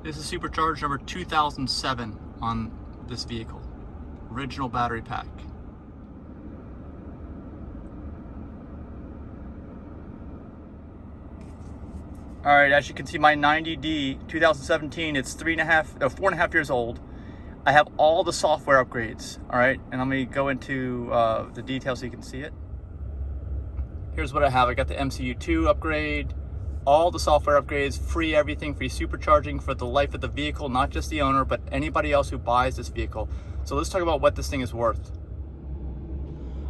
This is supercharged number 2007 on this vehicle. Original battery pack. All right, as you can see, my 90D 2017, it's 4.5 years old. I have all the software upgrades, all right? And let me go into the details so you can see it. Here's what I have. I got the MCU2 upgrade, all the software upgrades, free everything, free supercharging for the life of the vehicle, not just the owner, but anybody else who buys this vehicle. So let's talk about what this thing is worth.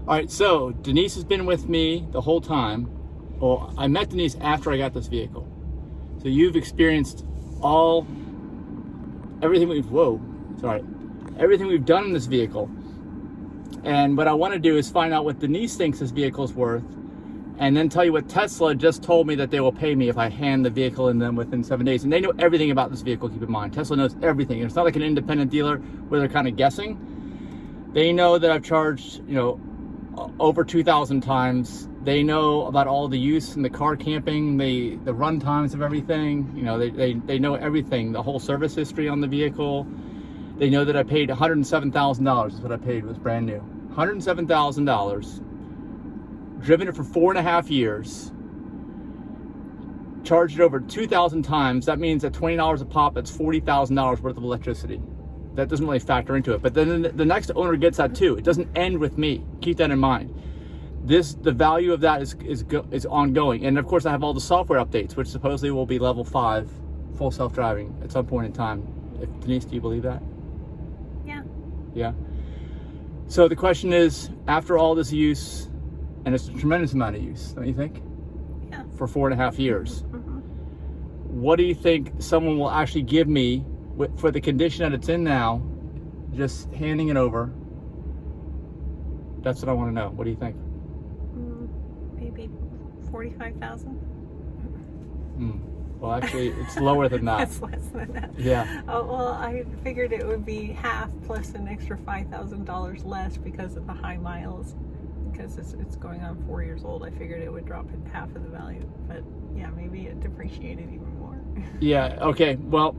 All right, so Denise has been with me the whole time. Well, I met Denise after I got this vehicle. So you've experienced everything we've done in this vehicle. And what I want to do is find out what Denise thinks this vehicle is worth, and then tell you what Tesla just told me that they will pay me if I hand the vehicle in them within 7 days. And they know everything about this vehicle, keep in mind. Tesla knows everything. It's not like an independent dealer where they're kind of guessing. They know that I've charged, over 2,000 times. They know about all the use in the car camping, the run times of everything. They know everything, the whole service history on the vehicle. They know that I paid $107,000 is what I paid. It was brand new. $107,000. Driven it for 4.5 years. Charged it over 2,000 times. That means at $20 a pop, that's $40,000 worth of electricity. That doesn't really factor into it. But then the next owner gets that too. It doesn't end with me. Keep that in mind. The value of that is ongoing. And of course I have all the software updates, which supposedly will be level 5 full self-driving at some point in time. Denise, do you believe that? Yeah. Yeah. So the question is, after all this use, and it's a tremendous amount of use, don't you think? Yeah. For 4.5 years. Mm-hmm. What do you think someone will actually give me for the condition that it's in now, just handing it over? That's what I want to know. What do you think? Maybe 45,000. Well, actually, it's lower than that. It's less than that. Yeah. Oh, well, I figured it would be half plus an extra $5,000 less because of the high miles. Because it's going on 4 years old, I figured it would drop in half of the value. But yeah, maybe it depreciated even more. Yeah. Okay. Well,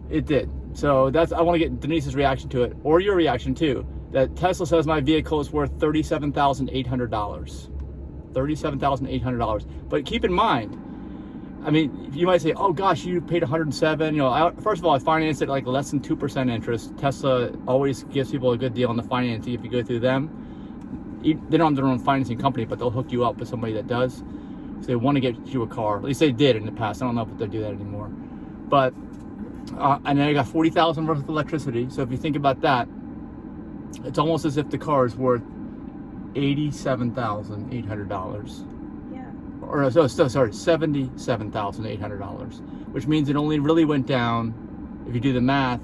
it did. So I want to get Denise's reaction to it, or your reaction too. That Tesla says my vehicle is worth $37,800. $37,800. But keep in mind, I mean, you might say, oh gosh, you paid $107. First of all, I financed it like less than 2% interest. Tesla always gives people a good deal on the financing if you go through them. They don't have their own financing company, but they'll hook you up with somebody that does. So they want to get you a car. At least they did in the past. I don't know if they do that anymore. But and then I got $40,000 worth of electricity. So if you think about that, it's almost as if the car is worth $87,800. Yeah. Or sorry, $77,800, which means it only really went down, if you do the math,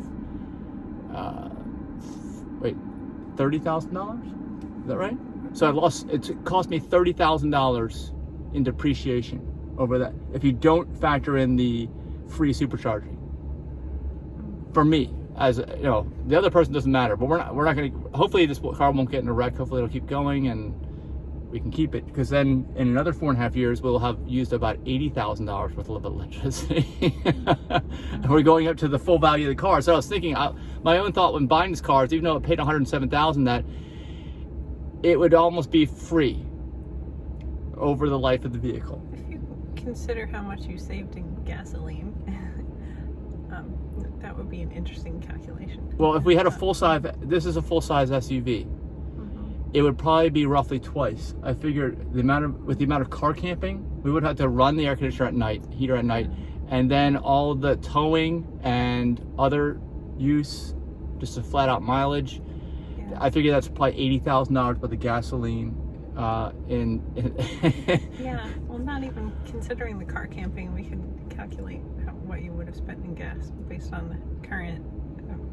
$30,000? Is that right? So it cost me $30,000 in depreciation over that, if you don't factor in the free supercharging. For me, as the other person doesn't matter, but we're not going to, hopefully this car won't get in a wreck. Hopefully it'll keep going and we can keep it, because then in another 4.5 years we'll have used about $80,000 worth of electricity. And we're going up to the full value of the car. So I was thinking, my own thought when buying this car is, even though it paid $107,000, that it would almost be free over the life of the vehicle. If you consider how much you saved in gasoline, that would be an interesting calculation. Well, if we had a full-size, this is a full-size SUV, it would probably be roughly twice. I figured with the amount of car camping, we would have to run the air conditioner at night, heater at night, and then all the towing and other use, just a flat-out mileage. Yeah. I figure that's probably $80,000 worth of gasoline. Yeah, well, not even considering the car camping, we could calculate what you would have spent in gas based on the current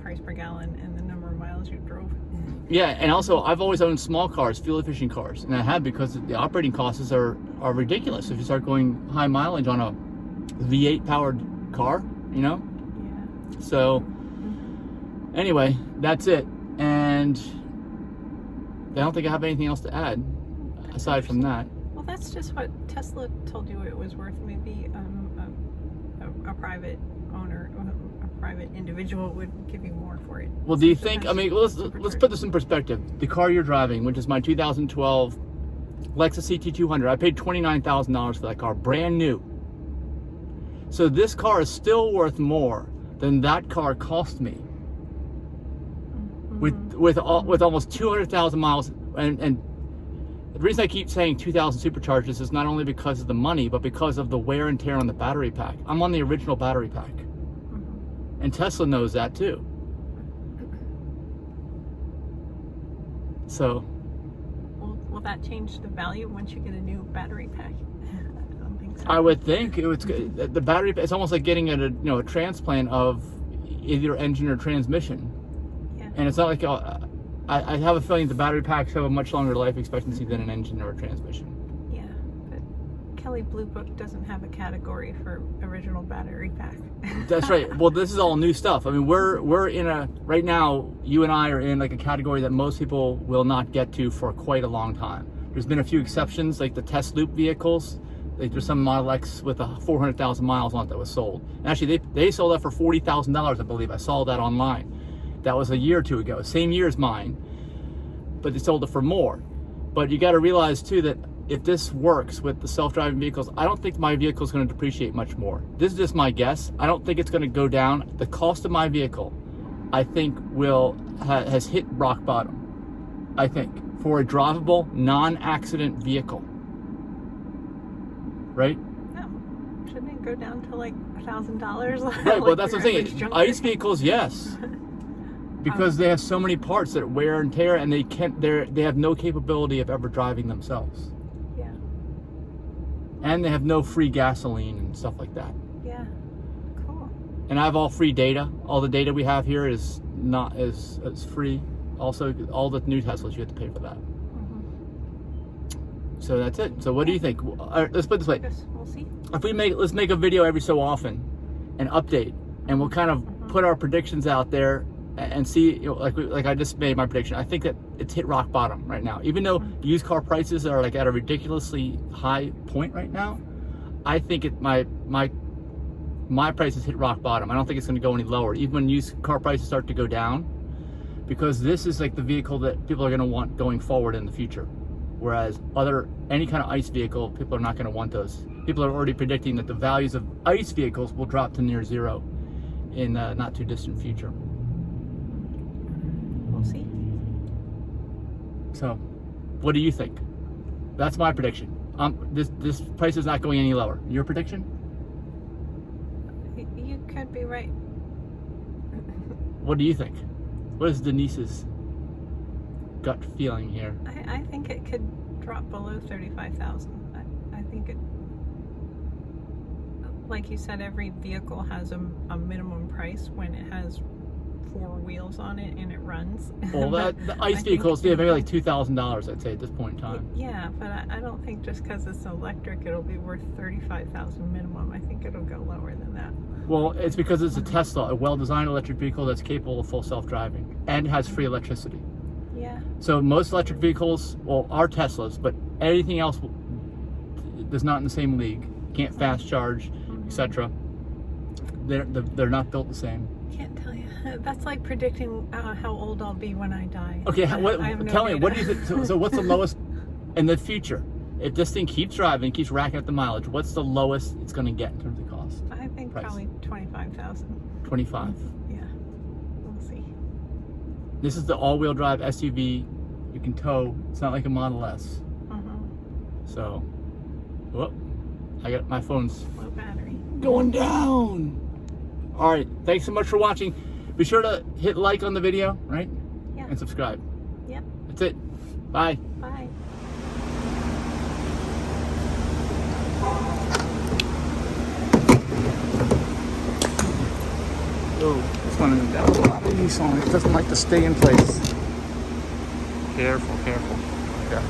price per gallon and the number of miles you drove. Yeah, and also I've always owned small cars, fuel efficient cars, and I have, because the operating costs are ridiculous if you start going high mileage on a V8 powered car, Yeah. So anyway, that's it, and I don't think I have anything else to add aside from that. Well, that's just what Tesla told you it was worth. Maybe a private owner, a private individual would give you more for it. Well, do you think, I mean, let's put this in perspective. The car you're driving, which is my 2012 Lexus CT200, I paid $29,000 for that car, brand new. So this car is still worth more than that car cost me. With almost 200,000 miles, and the reason I keep saying 2,000 supercharges is not only because of the money, but because of the wear and tear on the battery pack. I'm on the original battery pack, and Tesla knows that too. So, will that change the value once you get a new battery pack? I don't think so. I would think it was the battery. It's almost like getting a transplant of either engine or transmission. And it's not like I have a feeling the battery packs have a much longer life expectancy than an engine or a transmission. Yeah, but Kelley Blue Book doesn't have a category for original battery pack. That's right. Well, this is all new stuff. I mean, we're in right now. You and I are in like a category that most people will not get to for quite a long time. There's been a few exceptions, like the test loop vehicles. Like there's some Model X with 400,000 miles on it that was sold. And actually, they sold that for $40,000, I believe. I saw that online. That was a year or two ago, same year as mine, but they sold it for more. But you got to realize too that if this works with the self-driving vehicles, I don't think my vehicle is going to depreciate much more. This is just my guess. I don't think it's going to go down. The cost of my vehicle, I think, has hit rock bottom. I think for a drivable, non-accident vehicle, right? No, shouldn't it go down to like $1,000? Right. Like well, that's what I'm saying. ICE vehicles, yes. Because they have so many parts that wear and tear, and they have no capability of ever driving themselves. Yeah. And they have no free gasoline and stuff like that. Yeah. Cool. And I have all free data. All the data we have here is free. Also, all the new Teslas, you have to pay for that. So that's it. So what do you think? Let's put it this way. We'll see. Let's make a video every so often, and update, and we'll kind of put our predictions out there. And see, like I just made my prediction. I think that it's hit rock bottom right now. Even though used car prices are like at a ridiculously high point right now, I think my price has hit rock bottom. I don't think it's going to go any lower, even when used car prices start to go down, because this is like the vehicle that people are going to want going forward in the future. Whereas any kind of ICE vehicle, people are not going to want those. People are already predicting that the values of ICE vehicles will drop to near zero in the not too distant future. We'll see. So, what do you think? That's my prediction. This price is not going any lower. Your prediction? You could be right. What do you think? What is Denise's gut feeling here? I think it could drop below 35,000. I think it, like you said, every vehicle has a minimum price when it has 4 wheels on it and it runs. Well, the ICE vehicles, yeah, maybe like $2,000, I'd say, at this point in time. Yeah, but I don't think just because it's electric, it'll be worth 35,000 minimum. I think it'll go lower than that. Well, it's because it's a Tesla, a well-designed electric vehicle that's capable of full self-driving and has free electricity. Yeah. So most electric vehicles, well, are Teslas, but anything else is not in the same league. Can't fast charge, etc. They're not built the same. Can't tell you. That's like predicting how old I'll be when I die. Okay, tell me, what do you think? So what's the lowest in the future? If this thing keeps driving, keeps racking up the mileage, what's the lowest it's going to get in terms of cost? I think probably 25,000. 25. Yeah, we'll see. This is the all-wheel drive SUV. You can tow. It's not like a Model S. So, whoop! I got my phone's low battery going down. All right, thanks so much for watching. Be sure to hit like on the video, right? Yeah. And subscribe. Yep. That's it. Bye. Bye. Oh, this one got a lot of use on it. It doesn't like to stay in place. Careful, careful. Yeah.